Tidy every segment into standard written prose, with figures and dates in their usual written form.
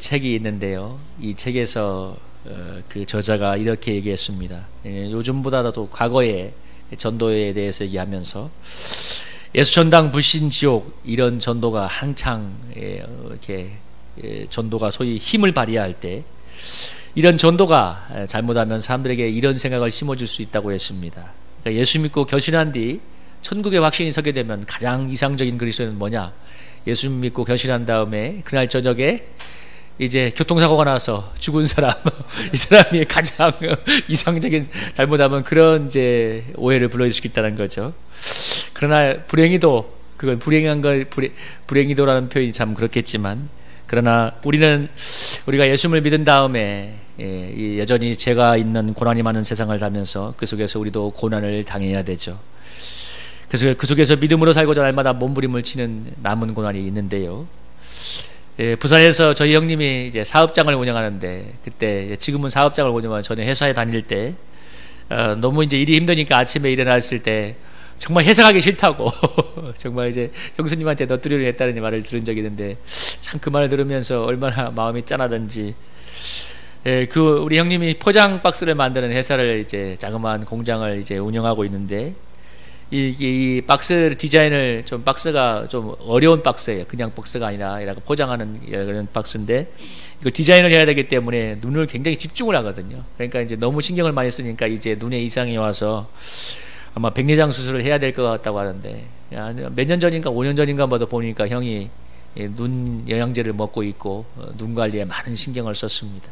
책이 있는데요. 이 책에서 그 저자가 이렇게 얘기했습니다. 요즘보다도 과거의 전도에 대해서 얘기하면서 예수 전당 불신 지옥 이런 전도가 한창 이렇게 전도가 소위 힘을 발휘할 때 이런 전도가 잘못하면 사람들에게 이런 생각을 심어줄 수 있다고 했습니다. 그러니까 예수 믿고 결신한 뒤 천국에 확신이 서게 되면 가장 이상적인 그리스도는 뭐냐? 예수 믿고 결신한 다음에 그날 저녁에 이제 교통사고가 나서 죽은 사람 이 사람이 가장 이상적인, 잘못하면 그런 이제 오해를 불러일 수 있다는 거죠. 그러나 불행히도, 그건 불행한 걸 불행히도라는 표현이 참 그렇겠지만, 그러나 우리가 예수를 믿은 다음에 여전히 죄가 있는 고난이 많은 세상을 살면서 그 속에서 우리도 고난을 당해야 되죠. 그래서 그 속에서 믿음으로 살고자 날마다 몸부림을 치는 남은 고난이 있는데요. 부산에서 저희 형님이 이제 사업장을 운영하는데, 그때 지금은 사업장을 운영하는, 전에 회사에 다닐 때 너무 이제 일이 힘드니까 아침에 일어났을 때 정말 회사 가기 싫다고 정말 이제 형수님한테 너뚜리를 했다는 말을 들은 적이 있는데, 참 그 말을 들으면서 얼마나 마음이 짠하던지. 우리 형님이 포장 박스를 만드는 회사를, 이제 자그마한 공장을 이제 운영하고 있는데, 이 박스 디자인을 박스가 좀 어려운 박스예요. 그냥 박스가 아니라 이렇게 포장하는 그런 박스인데, 이걸 디자인을 해야 되기 때문에 눈을 굉장히 집중을 하거든요. 그러니까 이제 너무 신경을 많이 쓰니까 이제 눈에 이상이 와서 아마 백내장 수술을 해야 될 것 같다고 하는데, 몇 년 전인가 5년 전인가 보니까 형이 눈 영양제를 먹고 있고 눈 관리에 많은 신경을 썼습니다.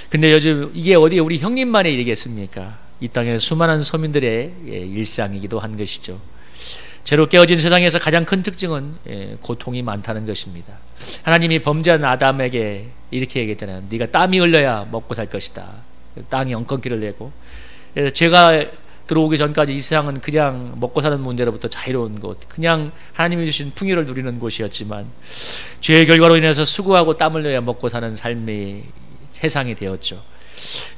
근데 요즘 이게 어디 우리 형님만의 일이겠습니까? 이 땅의 수많은 서민들의 일상이기도 한 것이죠. 죄로 깨어진 세상에서 가장 큰 특징은 고통이 많다는 것입니다. 하나님이 범죄한 아담에게 이렇게 얘기했잖아요. 네가 땀이 흘러야 먹고 살 것이다. 땅이 엉겅퀴를 내고, 그래서 죄가 들어오기 전까지 이 세상은 그냥 먹고 사는 문제로부터 자유로운 곳, 그냥 하나님이 주신 풍요를 누리는 곳이었지만, 죄의 결과로 인해서 수고하고 땀을 흘려야 먹고 사는 삶이 세상이 되었죠.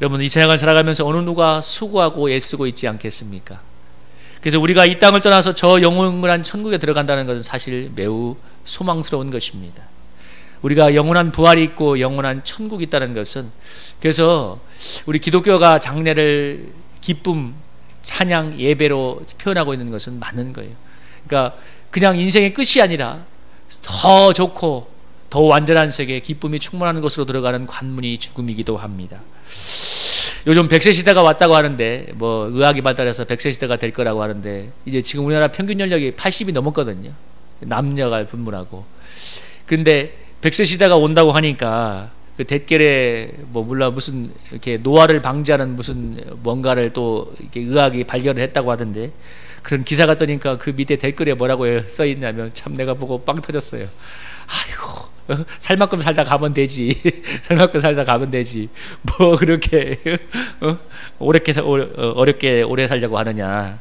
여러분, 이 세상을 살아가면서 어느 누가 수고하고 애쓰고 있지 않겠습니까? 그래서 우리가 이 땅을 떠나서 저 영원한 천국에 들어간다는 것은 사실 매우 소망스러운 것입니다. 우리가 영원한 부활이 있고 영원한 천국이 있다는 것은, 그래서 우리 기독교가 장래를 기쁨, 찬양, 예배로 표현하고 있는 것은 맞는 거예요. 그러니까 그냥 인생의 끝이 아니라 더 좋고 더 완전한 세계, 기쁨이 충만한 곳으로 들어가는 관문이 죽음이기도 합니다. 요즘 100세 시대가 왔다고 하는데, 의학이 발달해서 100세 시대가 될 거라고 하는데, 이제 지금 우리나라 평균 연령이 80이 넘었거든요. 남녀가 불문하고. 근데 100세 시대가 온다고 하니까 그 댓글에 몰라 무슨 이렇게 노화를 방지하는 무슨 뭔가를 또 이렇게 의학이 발견을 했다고 하던데, 그런 기사가 뜨니까 그 밑에 댓글에 뭐라고 써 있냐면, 참 내가 보고 빵 터졌어요. 아이고, 살만큼 살다 가면 되지. 살만큼 살다 가면 되지. 그렇게 어렵게 오래 살려고 하느냐.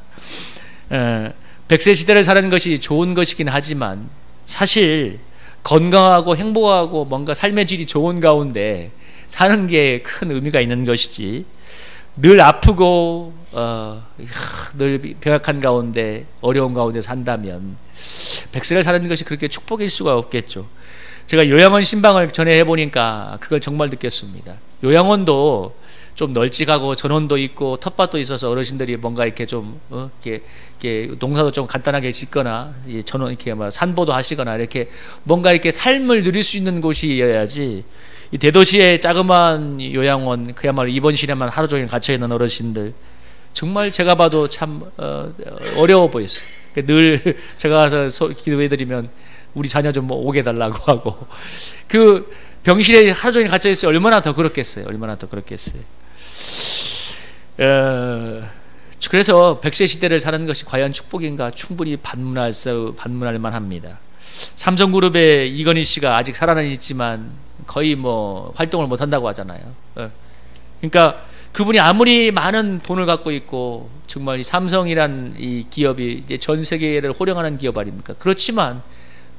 100세 시대를 사는 것이 좋은 것이긴 하지만, 사실 건강하고 행복하고 뭔가 삶의 질이 좋은 가운데 사는 게 큰 의미가 있는 것이지, 늘 아프고 늘 병약한 가운데 어려운 가운데 산다면 100세를 사는 것이 그렇게 축복일 수가 없겠죠. 제가 요양원 신방을 전에 해보니까 그걸 정말 느꼈습니다. 요양원도 좀 널찍하고 전원도 있고 텃밭도 있어서 어르신들이 뭔가 이렇게 좀 이렇게 농사도 좀 간단하게 짓거나 전원 이렇게 산보도 하시거나 이렇게 뭔가 이렇게 삶을 누릴 수 있는 곳이어야지, 이 대도시의 자그마한 요양원, 그야말로 입원실에만 하루 종일 갇혀 있는 어르신들, 정말 제가 봐도 참 어려워 보였어요. 늘 제가 가서 기도해드리면 우리 자녀 좀 오게 달라고 하고, 그 병실에 하루 종일 갇혀 있어요. 얼마나 더 그렇겠어요. 그래서 100세 시대를 사는 것이 과연 축복인가, 충분히 반문할 만합니다. 삼성그룹의 이건희 씨가 아직 살아는 있지만 거의 활동을 못 한다고 하잖아요. 그러니까 그분이 아무리 많은 돈을 갖고 있고, 정말 삼성이란 이 기업이 이제 전 세계를 호령하는 기업 아닙니까? 그렇지만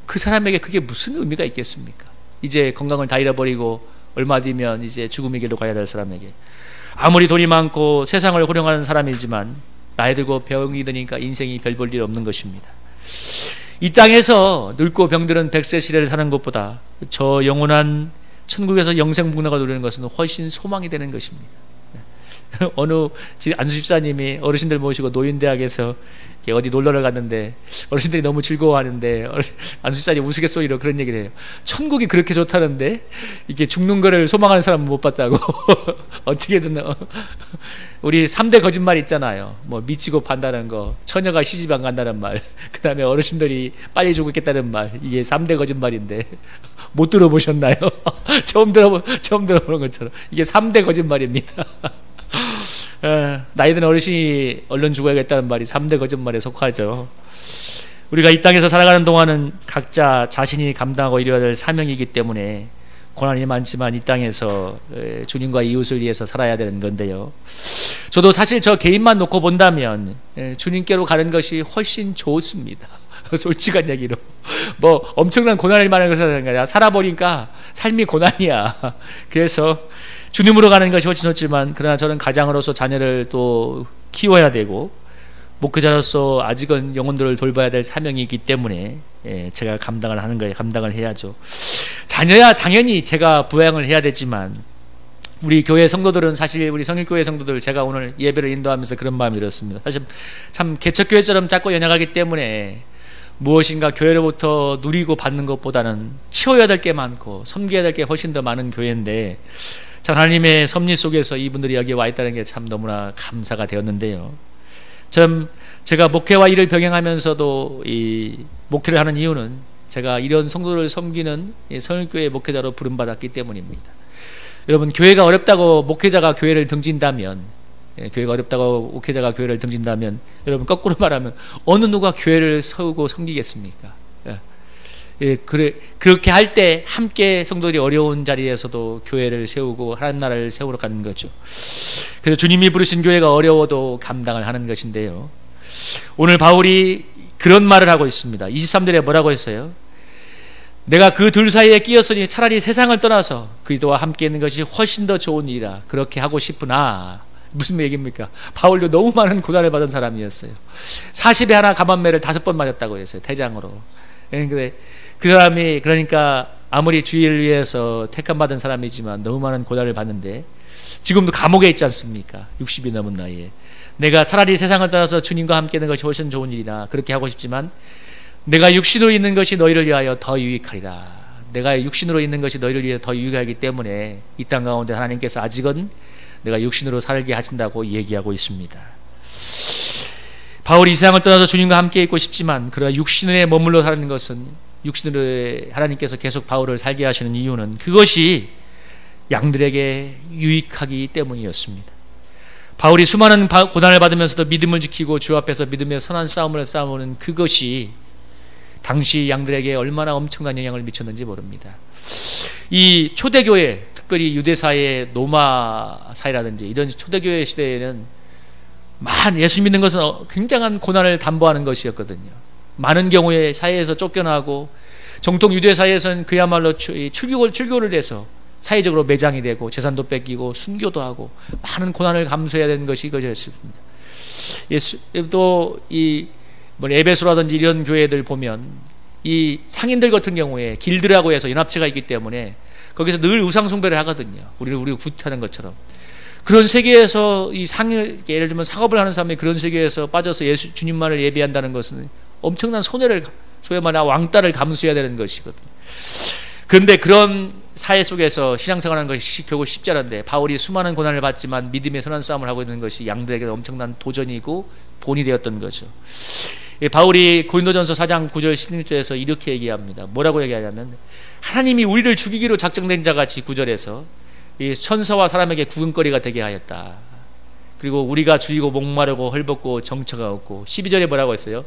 그 사람에게 그게 무슨 의미가 있겠습니까? 이제 건강을 다 잃어버리고 얼마 뒤면 이제 죽음의 길로 가야 될 사람에게, 아무리 돈이 많고 세상을 호령하는 사람이지만 나이 들고 병이 드니까 인생이 별 볼 일 없는 것입니다. 이 땅에서 늙고 병들은 100세 시대를 사는 것보다 저 영원한 천국에서 영생복락을 누리는 것은 훨씬 소망이 되는 것입니다. 어느 안수 집사님이 어르신들 모시고 노인대학에서 어디 놀러를 갔는데 어르신들이 너무 즐거워하는데 안수 집사님 우스갯소리로 그런 얘기를 해요. 천국이 그렇게 좋다는데 이게 죽는 거를 소망하는 사람은 못 봤다고. 어떻게든 우리 3대 거짓말 있잖아요. 뭐 미치고 판다는 거, 처녀가 시집 안 간다는 말, 그 다음에 어르신들이 빨리 죽겠다는 말, 이게 3대 거짓말인데 못 들어보셨나요? 처음 들어보는 것처럼 이게 3대 거짓말입니다. 나이 든 어르신이 얼른 죽어야겠다는 말이 3대 거짓말에 속하죠. 우리가 이 땅에서 살아가는 동안은 각자 자신이 감당하고 이루어야 될 사명이기 때문에 고난이 많지만 이 땅에서 주님과 이웃을 위해서 살아야 되는 건데요. 저도 사실 저 개인만 놓고 본다면 주님께로 가는 것이 훨씬 좋습니다. 솔직한 얘기로 뭐 엄청난 고난을 많이 것은 아니라 살아보니까 삶이 고난이야. 그래서 주님으로 가는 것이 훨씬 좋지만, 그러나 저는 가장으로서 자녀를 또 키워야 되고 목회자로서 아직은 영혼들을 돌봐야 될 사명이 있기 때문에 제가 감당을 하는 거예요. 감당을 해야죠. 자녀야 당연히 제가 부양을 해야 되지만, 우리 교회 성도들은 사실 우리 성일교회 성도들, 제가 오늘 예배를 인도하면서 그런 마음이 들었습니다. 사실 참 개척교회처럼 작고 연약하기 때문에 무엇인가 교회로부터 누리고 받는 것보다는 치워야 될 게 많고 섬겨야 될 게 훨씬 더 많은 교회인데, 하나님의 섭리 속에서 이분들이 여기에 와 있다는 게 참 너무나 감사가 되었는데요. 제가 목회와 일을 병행하면서도 이 목회를 하는 이유는 제가 이런 성도를 섬기는 성일교회 목회자로 부름받았기 때문입니다. 여러분, 교회가 어렵다고 목회자가 교회를 등진다면, 교회가 어렵다고 목회자가 교회를 등진다면, 여러분 거꾸로 말하면 어느 누가 교회를 세우고 섬기겠습니까? 그렇게 할 때 함께 성도들이 어려운 자리에서도 교회를 세우고 하나님 나라를 세우러 가는 거죠. 그래서 주님이 부르신 교회가 어려워도 감당을 하는 것인데요. 오늘 바울이 그런 말을 하고 있습니다. 23절에 뭐라고 했어요? 내가 그 둘 사이에 끼었으니 차라리 세상을 떠나서 그리스도와 함께 있는 것이 훨씬 더 좋은 일이라 그렇게 하고 싶으나. 무슨 얘기입니까? 바울도 너무 많은 고난을 받은 사람이었어요. 40에 하나 감암매를 5번 맞았다고 했어요. 태장으로. 근데 그 사람이 그러니까 아무리 주의를 위해서 택함받은 사람이지만 너무 많은 고난을 받는데 지금도 감옥에 있지 않습니까? 60이 넘은 나이에. 내가 차라리 세상을 떠나서 주님과 함께 있는 것이 훨씬 좋은 일이라 그렇게 하고 싶지만, 내가 육신으로 있는 것이 너희를 위하여 더 유익하리라. 내가 육신으로 있는 것이 너희를 위해 더 유익하기 때문에 이 땅 가운데 하나님께서 아직은 내가 육신으로 살게 하신다고 얘기하고 있습니다. 바울이 이 세상을 떠나서 주님과 함께 있고 싶지만, 그러나 육신에 머물러 사는 것은, 육신으로 하나님께서 계속 바울을 살게 하시는 이유는 그것이 양들에게 유익하기 때문이었습니다. 바울이 수많은 고난을 받으면서도 믿음을 지키고 주 앞에서 믿음의 선한 싸움을 싸우는 그것이 당시 양들에게 얼마나 엄청난 영향을 미쳤는지 모릅니다. 이 초대교회, 특별히 유대사의 노마 사회라든지 이런 초대교회 시대에는 예수 믿는 것은 굉장한 고난을 담보하는 것이었거든요. 많은 경우에 사회에서 쫓겨나고, 정통 유대 사회에서는 그야말로 출교를 해서 사회적으로 매장이 되고 재산도 뺏기고 순교도 하고 많은 고난을 감수해야 되는 것이 이것이었습니다. 또 에베소라든지 이런 교회들 보면 이 상인들 같은 경우에 길드라고 해서 연합체가 있기 때문에 거기서 늘 우상 숭배를 하거든요. 우리가 굿하는 것처럼. 그런 세계에서 예를 들면 상업을 하는 사람이 그런 세계에서 빠져서 주님만을 예배한다는 것은 엄청난 손해를, 소위 말하는 왕따를 감수해야 되는 것이거든요. 그런데 그런 사회 속에서 신앙생활하는 것이 결국 쉽지 않은데, 바울이 수많은 고난을 받지만 믿음의 선한 싸움을 하고 있는 것이 양들에게 엄청난 도전이고 본이 되었던 거죠. 바울이 고린도전서 4장 9절 16절에서 이렇게 얘기합니다. 뭐라고 얘기하냐면, 하나님이 우리를 죽이기로 작정된 자같이 9절에서 이 천사와 사람에게 구근거리가 되게 하였다. 그리고 우리가 줄이고 목마르고 헐벗고 정처가 없고, 12절에 뭐라고 했어요?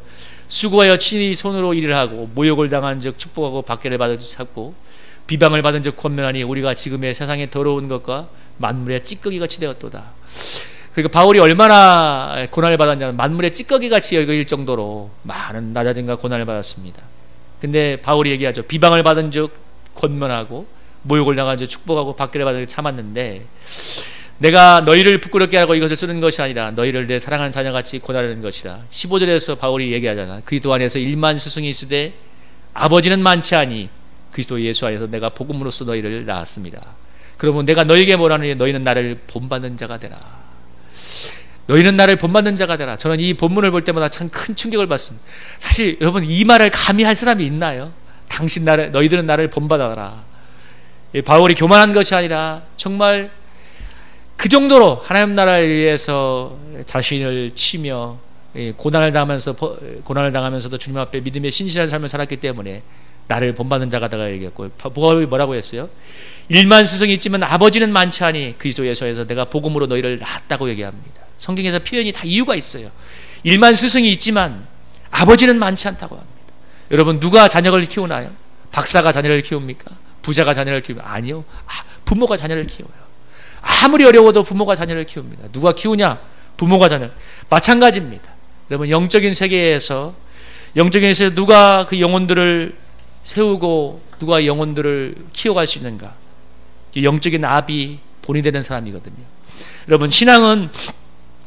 수고하여 친히 손으로 일을 하고 모욕을 당한 즉 축복하고 박해를 받은 즉 찾고 비방을 받은 즉 권면하니 우리가 지금의 세상에 더러운 것과 만물의 찌꺼기같이 되었도다. 그러니까 바울이 얼마나 고난을 받았냐면 만물의 찌꺼기같이 여길 정도로 많은 낮아짐과 고난을 받았습니다. 근데 바울이 얘기하죠. 비방을 받은 즉 권면하고 모욕을 당한 즉 축복하고 박해를 받은 즉 참았는데, 내가 너희를 부끄럽게 하고 이것을 쓰는 것이 아니라 너희를 내 사랑하는 자녀같이 고난하는 것이라. 15절에서 바울이 얘기하잖아. 그리스도 안에서 1만 스승이 있으되 아버지는 많지 아니 그리스도 예수 안에서 내가 복음으로써 너희를 낳았습니다. 그러면 내가 너희에게 뭐라느냐? 너희는 나를 본받는 자가 되라. 너희는 나를 본받는 자가 되라. 저는 이 본문을 볼 때마다 참 큰 충격을 받습니다. 사실 여러분 이 말을 감히 할 사람이 있나요? 너희들은 나를 본받아라. 바울이 교만한 것이 아니라 정말 그 정도로 하나님 나라에 위해서 자신을 치며 고난을 당하면서도 주님 앞에 믿음의 신실한 삶을 살았기 때문에 나를 본받는 자가 되라 얘기했고, 바울이 뭐라고 했어요? 1만 스승이 있지만 아버지는 많지 않으니 그리스도 예수에서 내가 복음으로 너희를 낳았다고 얘기합니다. 성경에서 표현이 다 이유가 있어요. 1만 스승이 있지만 아버지는 많지 않다고 합니다. 여러분 누가 자녀를 키우나요? 박사가 자녀를 키웁니까? 부자가 자녀를 키웁니까? 아니요. 부모가 자녀를 키워요. 아무리 어려워도 부모가 자녀를 키웁니다. 누가 키우냐? 부모가 자녀를. 마찬가지입니다. 여러분 영적인 세계에서 누가 그 영혼들을 세우고 누가 영혼들을 키워갈 수 있는가? 영적인 아비 본이 되는 사람이거든요. 여러분 신앙은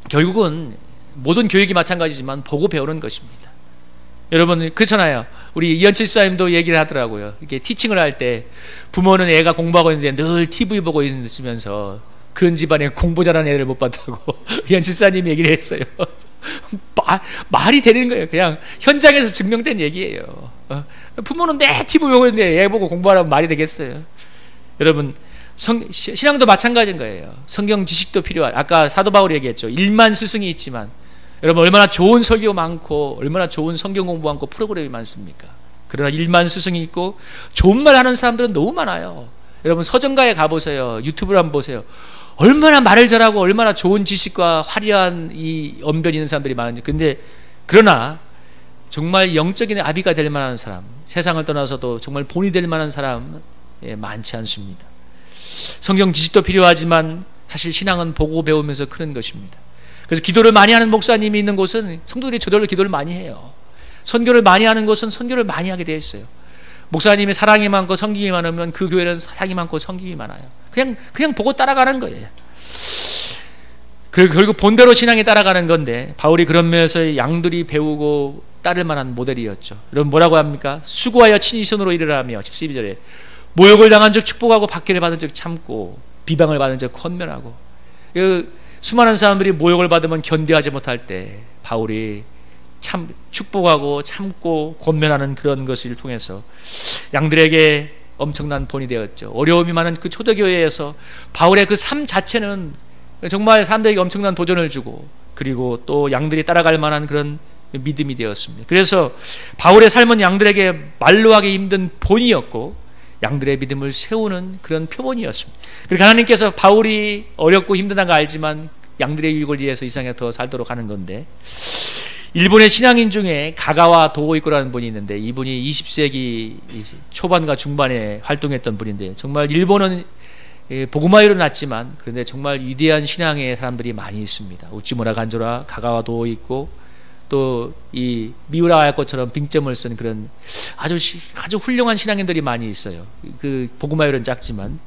결국은 모든 교육이 마찬가지지만 보고 배우는 것입니다. 여러분 그렇잖아요. 우리 이현철 집사님도 얘기를 하더라고요. 이렇게 티칭을 할 때 부모는 애가 공부하고 있는데 늘 TV 보고 있으면서 그런 집안에 공부 잘하는 애를 못 봤다고 이현철 집사님이 얘기를 했어요. 말이 되는 거예요. 그냥 현장에서 증명된 얘기예요. 부모는 내 TV 보고 있는데 애 보고 공부하라면 말이 되겠어요. 여러분 신앙도 마찬가지인 거예요. 성경 지식도 필요하고, 아까 사도 바울이 얘기했죠. 1만 스승이 있지만 여러분 얼마나 좋은 설교 많고 얼마나 좋은 성경 공부 많고 프로그램이 많습니까? 그러나 1만 스승이 있고 좋은 말 하는 사람들은 너무 많아요. 여러분 서점가에 가보세요. 유튜브를 한번 보세요. 얼마나 말을 잘하고 얼마나 좋은 지식과 화려한 이 언변이 있는 사람들이 많은지. 근데 그러나 정말 영적인 아비가 될 만한 사람, 세상을 떠나서도 정말 본이 될 만한 사람 많지 않습니다. 성경 지식도 필요하지만 사실 신앙은 보고 배우면서 크는 것입니다. 그래서 기도를 많이 하는 목사님이 있는 곳은 성도들이 저절로 기도를 많이 해요. 선교를 많이 하는 곳은 선교를 많이 하게 되어 있어요. 목사님이 사랑이 많고 섬김이 많으면 그 교회는 사랑이 많고 섬김이 많아요. 그냥 보고 따라가는 거예요. 결국 본대로 신앙이 따라가는 건데, 바울이 그런 면에서 양들이 배우고 따를 만한 모델이었죠. 여러분 뭐라고 합니까? 수고하여 친히 손으로 일을 하며 12절에 모욕을 당한 적 축복하고 박해를 받은 적 참고 비방을 받은 적 권면하고. 수많은 사람들이 모욕을 받으면 견디하지 못할 때 바울이 참 축복하고 참고 권면하는 그런 것을 통해서 양들에게 엄청난 본이 되었죠. 어려움이 많은 그 초대교회에서 바울의 그 삶 자체는 정말 사람들에게 엄청난 도전을 주고, 그리고 또 양들이 따라갈 만한 그런 믿음이 되었습니다. 그래서 바울의 삶은 양들에게 말로 하기 힘든 본이었고 양들의 믿음을 세우는 그런 표본이었습니다. 그러니까 하나님께서 바울이 어렵고 힘들다는 걸 알지만 양들의 유익을 위해서 이 세상에 더 살도록 하는 건데, 일본의 신앙인 중에 가가와 도오이코라는 분이 있는데, 이분이 20세기 초반과 중반에 활동했던 분인데, 정말 일본은 복음화율은 낮지만 그런데 정말 위대한 신앙의 사람들이 많이 있습니다. 우찌무라 간조라, 가가와 도오이코, 또 이 미우라 아야코처럼 빙점을 쓴 그런 아주 훌륭한 신앙인들이 많이 있어요. 그 복음화율은 작지만.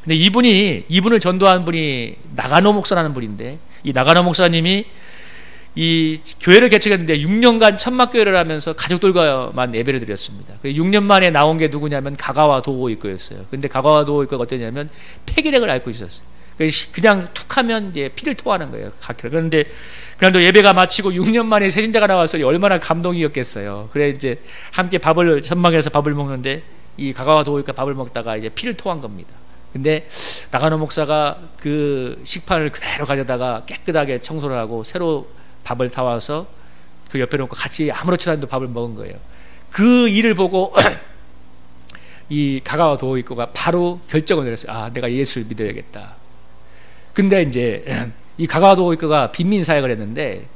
근데 이분을 전도한 분이 나가노 목사라는 분인데, 이 나가노 목사님이 이 교회를 개척했는데 6년간 천막교회를 하면서 가족들과만 예배를 드렸습니다. 6년 만에 나온 게 누구냐면 가가와 도오이코였어요. 근데 가가와 도오이코가 어땠냐면 폐기력을 앓고 있었어요. 그냥 툭 하면 이제 피를 토하는 거예요. 그런데 그날도 예배가 마치고 6년 만에 새신자가 나와서 얼마나 감동이었겠어요. 그래 이제 함께 천막에서 밥을 먹는데 이 가가와 도오이코가 밥을 먹다가 이제 피를 토한 겁니다. 근데 나가노 목사가 그 식판을 그대로 가져다가 깨끗하게 청소를 하고 새로 밥을 타와서 그 옆에 놓고 같이 아무렇지도 않은 밥을 먹은 거예요. 그 일을 보고 이 가가와 도오이코가 바로 결정을 내렸어요. 내가 예수를 믿어야겠다. 근데 이제 이 가가와 도오이코가 빈민 사역을 했는데,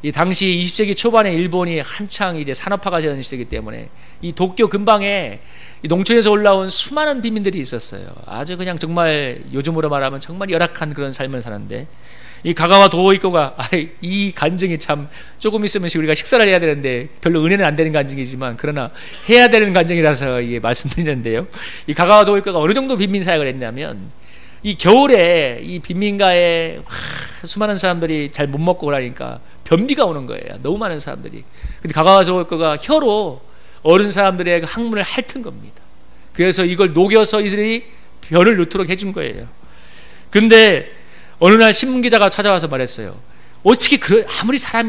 이 당시 20세기 초반에 일본이 한창 이제 산업화가 되는 시대이기 때문에 이 도쿄 근방에 이 농촌에서 올라온 수많은 빈민들이 있었어요. 아주 그냥 정말 요즘으로 말하면 정말 열악한 그런 삶을 사는데, 이 가가와 도오이코가 이 간증이 참 조금 있으면 우리가 식사를 해야 되는데 별로 은혜는 안 되는 간증이지만 그러나 해야 되는 간증이라서 이게 말씀드리는데요. 이 가가와 도오이코가 어느 정도 빈민 사역을 했냐면, 이 겨울에 이 빈민가에 수많은 사람들이 잘 못 먹고 그러니까 변비가 오는 거예요. 너무 많은 사람들이. 근데 가가와 도오이코가 혀로 어른 사람들의 항문을 핥은 겁니다. 그래서 이걸 녹여서 이들이 별을 넣도록 해준 거예요. 근데 어느 날 신문기자가 찾아와서 말했어요. 어떻게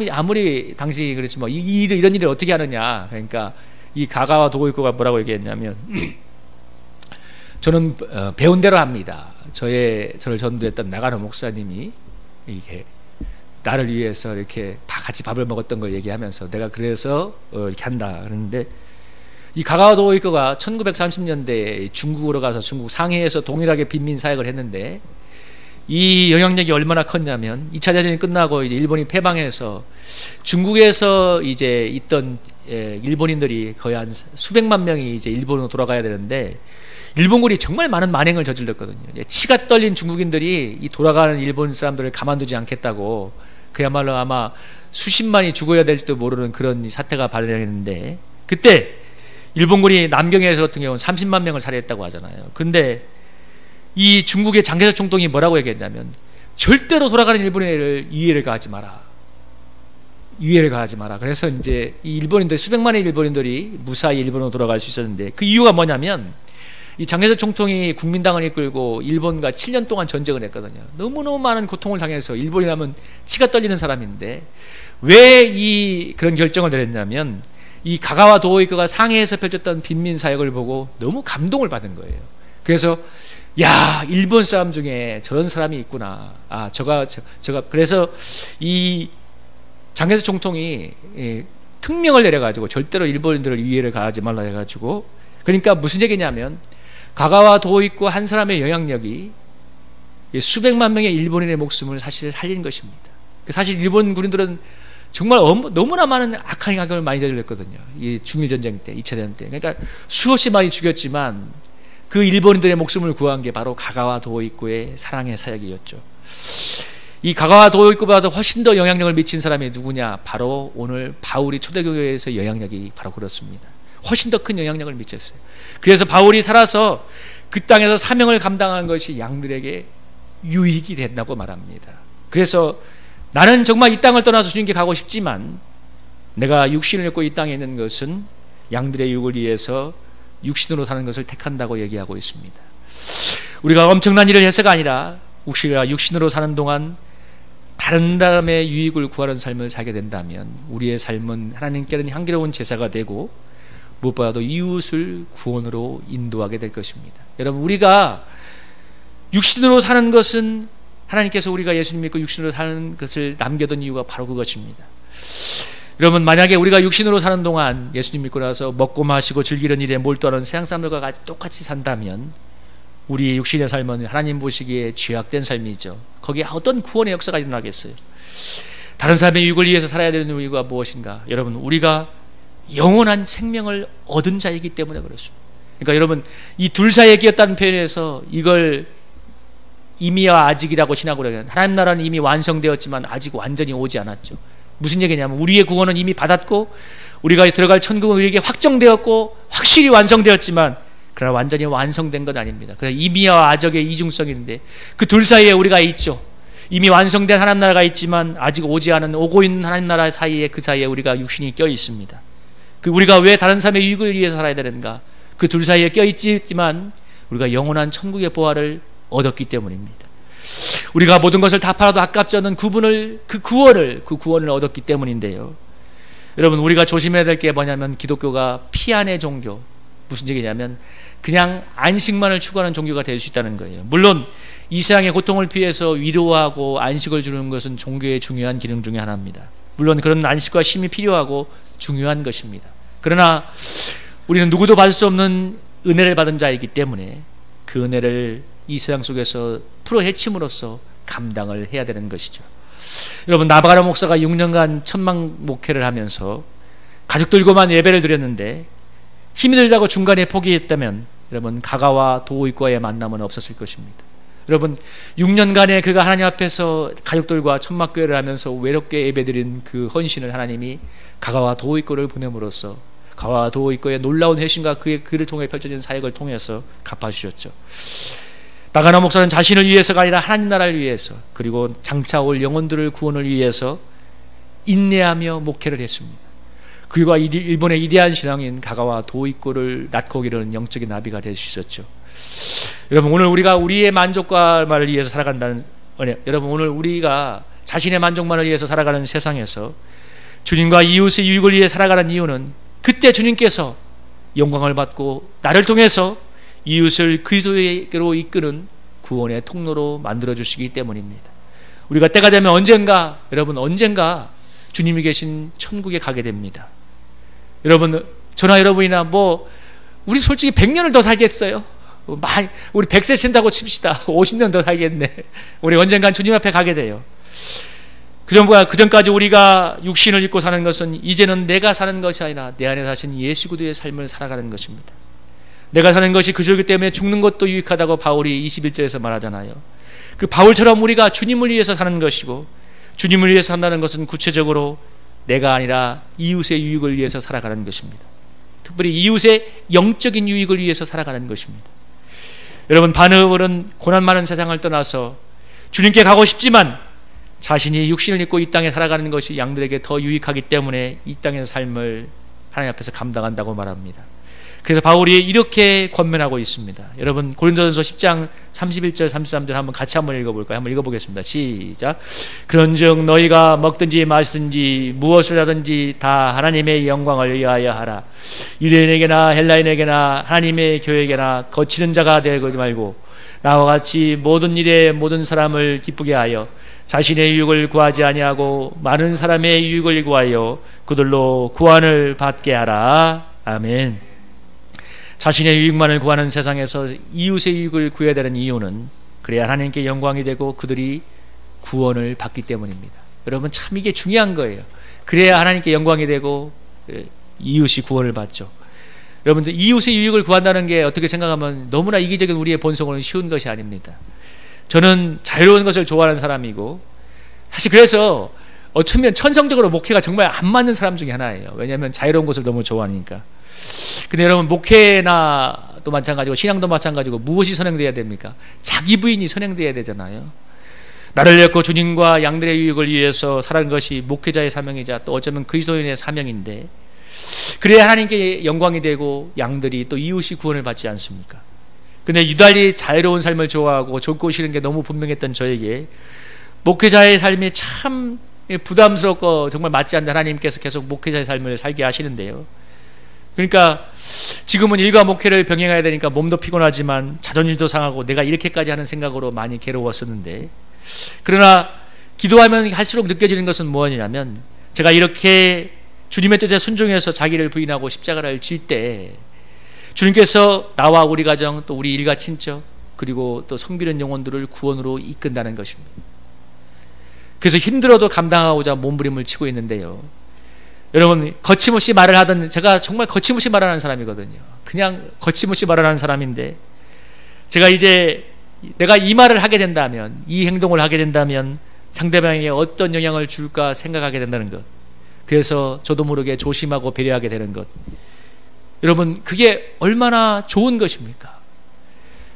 아무리 당시 그랬지 뭐 이런 일을 어떻게 하느냐. 그러니까 이 가가와 도고이코가 뭐라고 얘기했냐면 저는 배운 대로 합니다. 저를 전도했던 나가노 목사님이 이게 나를 위해서 이렇게 다 같이 밥을 먹었던 걸 얘기하면서 내가 그래서 이렇게 한다. 그런데 이 가가와 도고이코가 1930년대에 중국으로 가서 중국 상해에서 동일하게 빈민 사역을 했는데 이 영향력이 얼마나 컸냐면 2차 대전이 끝나고 이제 일본이 패망해서 중국에서 이제 있던 일본인들이 거의 한 수백만 명이 이제 일본으로 돌아가야 되는데 일본군이 정말 많은 만행을 저질렀거든요. 치가 떨린 중국인들이 이 돌아가는 일본 사람들을 가만두지 않겠다고 그야말로 아마 수십만이 죽어야 될지도 모르는 그런 사태가 발생했는데 그때 일본군이 남경에서 같은 경우는 30만 명을 살해했다고 하잖아요. 그런데 이 중국의 장개석 총독이 뭐라고 얘기했냐면 절대로 돌아가는 일본인을 이해를 가하지 마라. 유해를 가하지 마라. 그래서 이제 이 일본인들 수백만의 일본인들이 무사히 일본으로 돌아갈 수 있었는데 그 이유가 뭐냐면 이 장개석 총통이 국민당을 이끌고 일본과 7년 동안 전쟁을 했거든요. 너무너무 많은 고통을 당해서 일본이라면 치가 떨리는 사람인데 왜 그런 결정을 내렸냐면 이 가가와 도오이코가 상해에서 펼쳤던 빈민 사역을 보고 너무 감동을 받은 거예요. 그래서 야, 일본 사람 중에 저런 사람이 있구나. 그래서 이 장개석 총통이 특명을 내려가지고 절대로 일본인들을 위해를 가하지 말라 해가지고 그러니까 무슨 얘기냐면 가가와 도오이코 한 사람의 영향력이 수백만 명의 일본인의 목숨을 사실 살린 것입니다. 사실 일본 군인들은 정말 너무나 많은 악한 행악을 많이 저질렀거든요. 이 중일전쟁 때, 2차 대전 때. 그러니까 수없이 많이 죽였지만 그 일본인들의 목숨을 구한 게 바로 가가와 도오이코의 사랑의 사역이었죠. 이 가가와 도오이코보다 훨씬 더 영향력을 미친 사람이 누구냐? 바로 오늘 바울이 초대교회에서 영향력이 바로 그렇습니다. 훨씬 더 큰 영향력을 미쳤어요. 그래서 바울이 살아서 그 땅에서 사명을 감당하는 것이 양들에게 유익이 된다고 말합니다. 그래서 나는 정말 이 땅을 떠나서 주님께 가고 싶지만 내가 육신을 입고 이 땅에 있는 것은 양들의 유익을 위해서 육신으로 사는 것을 택한다고 얘기하고 있습니다. 우리가 엄청난 일을 해서가 아니라 우리가 육신으로 사는 동안 다른 사람의 유익을 구하는 삶을 살게 된다면 우리의 삶은 하나님께는 향기로운 제사가 되고 무엇보다도 이웃을 구원으로 인도하게 될 것입니다. 여러분, 우리가 육신으로 사는 것은 하나님께서 우리가 예수님 믿고 육신으로 사는 것을 남겨둔 이유가 바로 그것입니다. 여러분, 만약에 우리가 육신으로 사는 동안 예수님 믿고 나서 먹고 마시고 즐기는 일에 몰두하는 세상 사람들과 똑같이 산다면 우리 육신의 삶은 하나님 보시기에 죄악된 삶이죠. 거기에 어떤 구원의 역사가 일어나겠어요? 다른 사람의 유익을 위해서 살아야 되는 이유가 무엇인가? 여러분, 우리가 영원한 생명을 얻은 자이기 때문에 그렇습니다. 그러니까 여러분, 이 둘 사이에 끼었다는 표현에서 이걸 이미와 아직이라고 신학으로 하면 하나님 나라는 이미 완성되었지만 아직 완전히 오지 않았죠. 무슨 얘기냐면 우리의 구원은 이미 받았고 우리가 들어갈 천국은 우리에게 확정되었고 확실히 완성되었지만 그러나 완전히 완성된 건 아닙니다. 그래서 이미와 아적의 이중성이 있는데 그 둘 사이에 우리가 있죠. 이미 완성된 하나님 나라가 있지만 아직 오지 않은 오고 있는 하나님 나라 사이에 그 사이에 우리가 육신이 껴 있습니다. 우리가 왜 다른 사람의 유익을 위해서 살아야 되는가? 그 둘 사이에 껴 있지만 우리가 영원한 천국의 보화를 얻었기 때문입니다. 우리가 모든 것을 다 팔아도 아깝지 않은 그 구원을 얻었기 때문인데요. 여러분, 우리가 조심해야 될 게 뭐냐면 기독교가 피안의 종교, 무슨 얘기냐면 그냥 안식만을 추구하는 종교가 될 수 있다는 거예요. 물론 이 세상의 고통을 피해서 위로하고 안식을 주는 것은 종교의 중요한 기능 중에 하나입니다. 물론 그런 안식과 쉼이 필요하고 중요한 것입니다. 그러나 우리는 누구도 받을 수 없는 은혜를 받은 자이기 때문에 그 은혜를 이 세상 속에서 풀어헤침으로써 감당을 해야 되는 것이죠. 여러분, 나바가라 목사가 6년간 천막 목회를 하면서 가족들과만 예배를 드렸는데 힘이 들다고 중간에 포기했다면 여러분, 가가와 도오이코와의 만남은 없었을 것입니다. 여러분, 6년간의 그가 하나님 앞에서 가족들과 천막교회를 하면서 외롭게 예배드린 그 헌신을 하나님이 가가와 도오이코를 보냄으로써 가가와 도오이코의 놀라운 회심과 그를 통해 펼쳐진 사역을 통해서 갚아주셨죠. 나가나 목사는 자신을 위해서가 아니라 하나님 나라를 위해서 그리고 장차 올 영혼들을 구원을 위해서 인내하며 목회를 했습니다. 그리고 일본의 이데한 신앙인 가가와 도이코를 낳고 기르는 영적인 나비가 될 수 있었죠. 여러분, 오늘 우리가 우리의 만족감을 위해서 살아간다는, 여러분, 오늘 우리가 자신의 만족만을 위해서 살아가는 세상에서 주님과 이웃의 유익을 위해 살아가는 이유는 그때 주님께서 영광을 받고 나를 통해서 이웃을 그리스도에게로 이끄는 구원의 통로로 만들어 주시기 때문입니다. 우리가 때가 되면 언젠가, 여러분, 언젠가 주님이 계신 천국에 가게 됩니다. 여러분, 저나 여러분이나 우리 솔직히 100년을 더 살겠어요. 우리 100세 산다고 칩시다. 50년 더 살겠네. 우리 언젠간 주님 앞에 가게 돼요. 그전까지 우리가 육신을 입고 사는 것은 이제는 내가 사는 것이 아니라 내 안에 사신 예수 그리스도의 삶을 살아가는 것입니다. 내가 사는 것이 그저기 때문에 죽는 것도 유익하다고 바울이 21절에서 말하잖아요. 그 바울처럼 우리가 주님을 위해서 사는 것이고, 주님을 위해서 산다는 것은 구체적으로 내가 아니라 이웃의 유익을 위해서 살아가는 것입니다. 특별히 이웃의 영적인 유익을 위해서 살아가는 것입니다. 여러분, 바울은 고난 많은 세상을 떠나서 주님께 가고 싶지만 자신이 육신을 입고 이 땅에 살아가는 것이 양들에게 더 유익하기 때문에 이 땅의 삶을 하나님 앞에서 감당한다고 말합니다. 그래서 바울이 이렇게 권면하고 있습니다. 여러분, 고린도전서 10장 31절 33절 같이 한번 읽어볼까요? 한번 읽어보겠습니다. 시작. 그런즉 너희가 먹든지 마시든지 무엇을 하든지 다 하나님의 영광을 위하여 하라. 유대인에게나 헬라인에게나 하나님의 교회에게나 거치는 자가 되지 말고 나와 같이 모든 일에 모든 사람을 기쁘게 하여 자신의 유익을 구하지 아니하고 많은 사람의 유익을 구하여 그들로 구원을 받게 하라. 아멘. 자신의 유익만을 구하는 세상에서 이웃의 유익을 구해야 되는 이유는 그래야 하나님께 영광이 되고 그들이 구원을 받기 때문입니다. 여러분, 참 이게 중요한 거예요. 그래야 하나님께 영광이 되고 이웃이 구원을 받죠. 여러분들, 이웃의 유익을 구한다는 게 어떻게 생각하면 너무나 이기적인 우리의 본성으로는 쉬운 것이 아닙니다. 저는 자유로운 것을 좋아하는 사람이고, 사실 그래서 어쩌면 천성적으로 목회가 정말 안 맞는 사람 중에 하나예요. 왜냐하면 자유로운 것을 너무 좋아하니까. 근데 여러분, 목회나 또 마찬가지고 신앙도 마찬가지고 무엇이 선행돼야 됩니까? 자기 부인이 선행돼야 되잖아요. 나를 잃고 주님과 양들의 유익을 위해서 살아가는 것이 목회자의 사명이자 또 어쩌면 그리스도인의 사명인데, 그래야 하나님께 영광이 되고 양들이 또 이웃이 구원을 받지 않습니까? 근데 유달리 자유로운 삶을 좋아하고 좁고 싫은 게 너무 분명했던 저에게 목회자의 삶이 참 부담스럽고 정말 맞지 않는 하나님께서 계속 목회자의 삶을 살게 하시는데요. 그러니까 지금은 일과 목회를 병행해야 되니까 몸도 피곤하지만 자존심도 상하고 내가 이렇게까지 하는 생각으로 많이 괴로웠었는데, 그러나 기도하면 할수록 느껴지는 것은 무엇이냐면, 제가 이렇게 주님의 뜻에 순종해서 자기를 부인하고 십자가를 질 때 주님께서 나와 우리 가정 또 우리 일가 친척 그리고 또 섬기는 영혼들을 구원으로 이끈다는 것입니다. 그래서 힘들어도 감당하고자 몸부림을 치고 있는데요. 여러분, 거침없이 말을 하던, 제가 정말 거침없이 말하는 사람이거든요. 그냥 거침없이 말하는 사람인데, 제가 이제 내가 이 말을 하게 된다면, 이 행동을 하게 된다면 상대방에게 어떤 영향을 줄까 생각하게 된다는 것, 그래서 저도 모르게 조심하고 배려하게 되는 것, 여러분, 그게 얼마나 좋은 것입니까?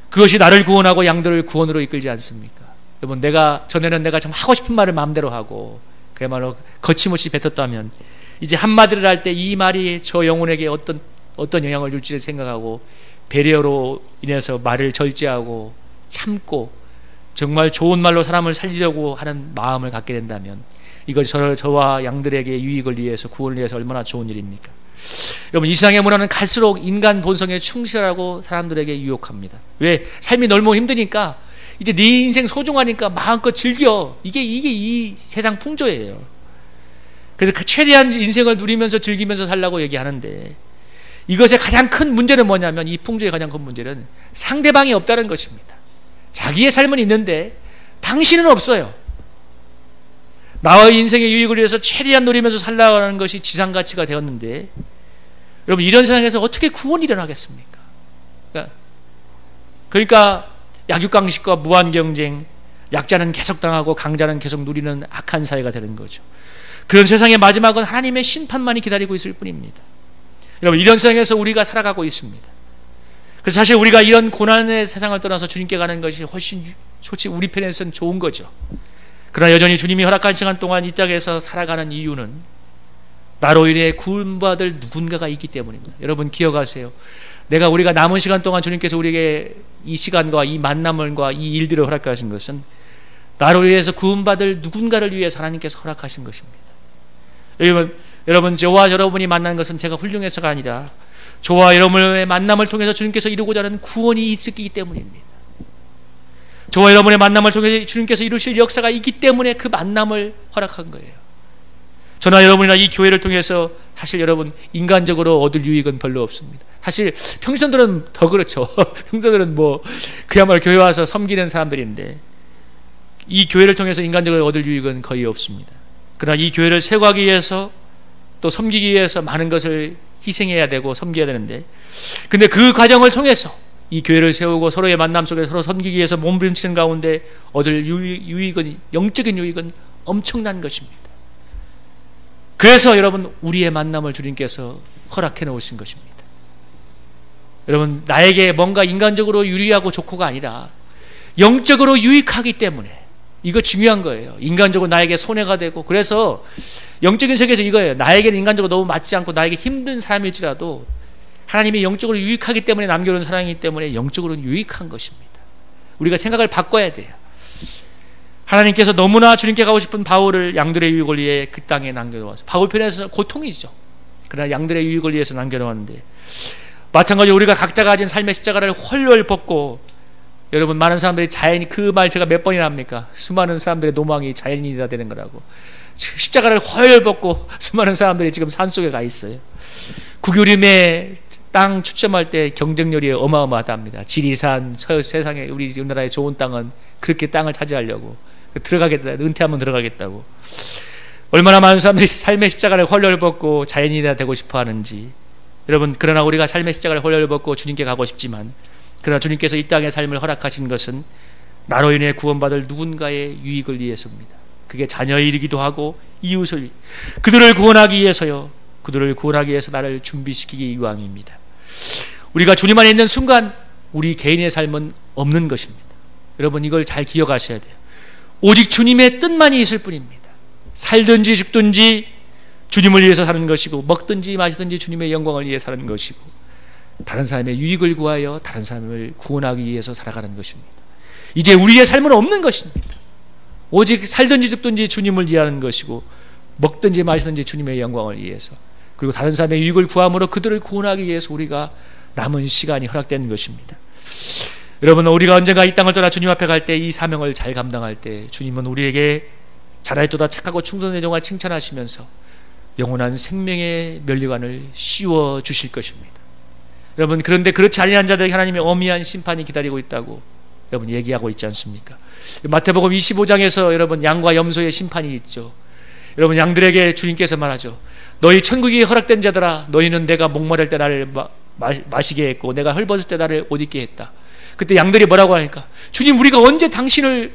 그것이 나를 구원하고 양들을 구원으로 이끌지 않습니까? 여러분, 전에는 내가 좀 하고 싶은 말을 마음대로 하고 그야말로 거침없이 뱉었다면, 이제 한마디를 할 때 이 말이 저 영혼에게 어떤 영향을 줄지를 생각하고 배려로 인해서 말을 절제하고 참고 정말 좋은 말로 사람을 살리려고 하는 마음을 갖게 된다면, 이것이 저와 양들에게 유익을 위해서, 구원을 위해서 얼마나 좋은 일입니까? 여러분, 이 세상의 문화는 갈수록 인간 본성에 충실하고 사람들에게 유혹합니다. 왜? 삶이 너무 힘드니까 이제 네 인생 소중하니까 마음껏 즐겨. 이게 이 세상 풍조예요. 그래서 최대한 인생을 누리면서 즐기면서 살라고 얘기하는데, 이것의 가장 큰 문제는 뭐냐면, 이 풍조의 가장 큰 문제는 상대방이 없다는 것입니다. 자기의 삶은 있는데 당신은 없어요. 나의 인생의 유익을 위해서 최대한 누리면서 살라는 것이 지상가치가 되었는데, 여러분, 이런 세상에서 어떻게 구원이 일어나겠습니까? 그러니까 약육강식과 무한경쟁, 약자는 계속 당하고 강자는 계속 누리는 악한 사회가 되는 거죠. 그런 세상의 마지막은 하나님의 심판만이 기다리고 있을 뿐입니다. 여러분, 이런 세상에서 우리가 살아가고 있습니다. 그래서 사실 우리가 이런 고난의 세상을 떠나서 주님께 가는 것이 훨씬 솔직히 우리 편에서는 좋은 거죠. 그러나 여전히 주님이 허락한 시간 동안 이 땅에서 살아가는 이유는 나로 인해 구원받을 누군가가 있기 때문입니다. 여러분 기억하세요. 우리가 남은 시간 동안 주님께서 우리에게 이 시간과 이 만남과 이 일들을 허락하신 것은 나로 인해서 구원받을 누군가를 위해서 하나님께서 허락하신 것입니다. 여러분 저와 여러분이 만난 것은 제가 훌륭해서가 아니라 저와 여러분의 만남을 통해서 주님께서 이루고자 하는 구원이 있기 때문입니다. 저와 여러분의 만남을 통해서 주님께서 이루실 역사가 있기 때문에 그 만남을 허락한 거예요. 저나 여러분이나 이 교회를 통해서 사실 여러분 인간적으로 얻을 유익은 별로 없습니다. 사실 평신도들은 더 그렇죠. 평신도들은 그야말로 교회 와서 섬기는 사람들인데 이 교회를 통해서 인간적으로 얻을 유익은 거의 없습니다. 그러나 이 교회를 세워가기 위해서 또 섬기기 위해서 많은 것을 희생해야 되고 섬겨야 되는데, 근데 그 과정을 통해서 이 교회를 세우고 서로의 만남 속에 서로 섬기기 위해서 몸부림치는 가운데 얻을 유익은, 영적인 유익은 엄청난 것입니다. 그래서 여러분 우리의 만남을 주님께서 허락해 놓으신 것입니다. 여러분 나에게 뭔가 인간적으로 유리하고 좋고가 아니라 영적으로 유익하기 때문에 이거 중요한 거예요. 인간적으로 나에게 손해가 되고, 그래서 영적인 세계에서 이거예요. 나에게는 인간적으로 너무 맞지 않고 나에게 힘든 사람일지라도 하나님이 영적으로 유익하기 때문에 남겨놓은 사랑이기 때문에 영적으로는 유익한 것입니다. 우리가 생각을 바꿔야 돼요. 하나님께서 너무나 주님께 가고 싶은 바울을 양들의 유익을 위해 그 땅에 남겨놓았어요. 바울 편에서 고통이죠. 그러나 양들의 유익을 위해서 남겨놓았는데, 마찬가지로 우리가 각자 가진 삶의 십자가를 헐헐 벗고, 여러분 많은 사람들이 자연이, 그 말 제가 몇 번이나 합니까? 수많은 사람들의 노망이 자연인이다 되는 거라고. 십자가를 헐헐 벗고 수많은 사람들이 지금 산속에 가 있어요. 국유림에 땅 추첨할 때 경쟁률이 어마어마하답니다. 지리산, 세상에 우리 우리나라의 좋은 땅은 그렇게 땅을 차지하려고 들어가겠다, 은퇴하면 들어가겠다고. 얼마나 많은 사람들이 삶의 십자가를 헐헐 벗고 자연인이다 되고 싶어 하는지. 여러분, 그러나 우리가 삶의 십자가를 헐헐 벗고 주님께 가고 싶지만, 그러나 주님께서 이 땅의 삶을 허락하신 것은 나로 인해 구원받을 누군가의 유익을 위해서입니다. 그게 자녀의 일이기도 하고 이웃을, 그들을 구원하기 위해서요. 그들을 구원하기 위해서 나를 준비시키기 위함입니다. 우리가 주님 안에 있는 순간 우리 개인의 삶은 없는 것입니다. 여러분 이걸 잘 기억하셔야 돼요. 오직 주님의 뜻만이 있을 뿐입니다. 살든지 죽든지 주님을 위해서 사는 것이고, 먹든지 마시든지 주님의 영광을 위해 사는 것이고, 다른 사람의 유익을 구하여 다른 사람을 구원하기 위해서 살아가는 것입니다. 이제 우리의 삶은 없는 것입니다. 오직 살든지 죽든지 주님을 위하는 것이고, 먹든지 마시든지 주님의 영광을 위해서, 그리고 다른 사람의 유익을 구함으로 그들을 구원하기 위해서 우리가 남은 시간이 허락된 것입니다. 여러분, 우리가 언젠가 이 땅을 떠나 주님 앞에 갈 때, 이 사명을 잘 감당할 때 주님은 우리에게 잘하였도다 착하고 충성된 종아 칭찬하시면서 영원한 생명의 면류관을 씌워 주실 것입니다. 여러분, 그런데 그렇지 아니한 자들에게 하나님의 엄미한 심판이 기다리고 있다고 여러분 얘기하고 있지 않습니까? 마태복음 25장에서 여러분 양과 염소의 심판이 있죠. 여러분, 양들에게 주님께서 말하죠. 너희 천국이 허락된 자들아, 너희는 내가 목마를 때 나를 마시게 했고 내가 헐벗을 때 나를 옷 입게 했다. 그때 양들이 뭐라고 하니까, 주님 우리가 언제 당신을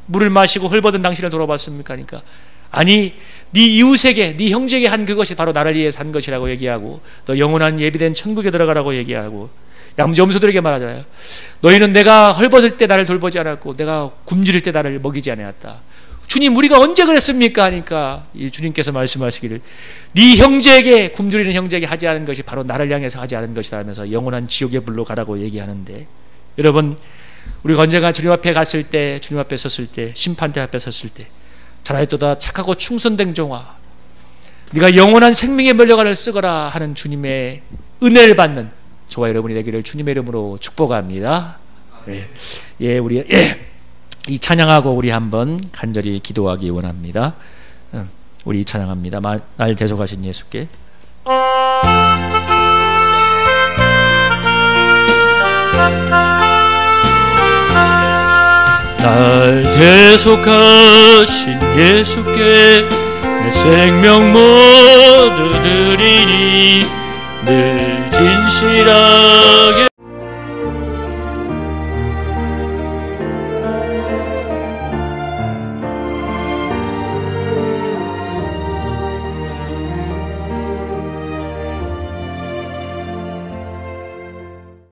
물을 마시고 헐벗은 당신을 돌아봤습니까? 하니까, 아니 네 이웃에게, 네 형제에게 한 그것이 바로 나를 위해 산 것이라고 얘기하고, 너 영원한 예비된 천국에 들어가라고 얘기하고, 염소들에게 말하잖아요. 너희는 내가 헐벗을 때 나를 돌보지 않았고 내가 굶주릴 때 나를 먹이지 않았다. 주님 우리가 언제 그랬습니까? 하니까 이 주님께서 말씀하시기를, 네 형제에게, 굶주리는 형제에게 하지 않은 것이 바로 나를 향해서 하지 않은 것이다 하면서 영원한 지옥의 불로 가라고 얘기하는데, 여러분 우리가 언젠가 주님 앞에 갔을 때, 주님 앞에 섰을 때, 심판대 앞에 섰을 때, 잘하였도다 착하고 충성된 종아, 네가 영원한 생명의 면류관을 쓰거라 하는 주님의 은혜를 받는 저와 여러분이 되기를 주님의 이름으로 축복합니다. 우리 이 찬양하고 우리 한번 간절히 기도하기 원합니다. 우리 찬양합니다. 날 대속하신 예수께. 날 대속하신 예수께 내 생명 모두 드리니 늘 진실하게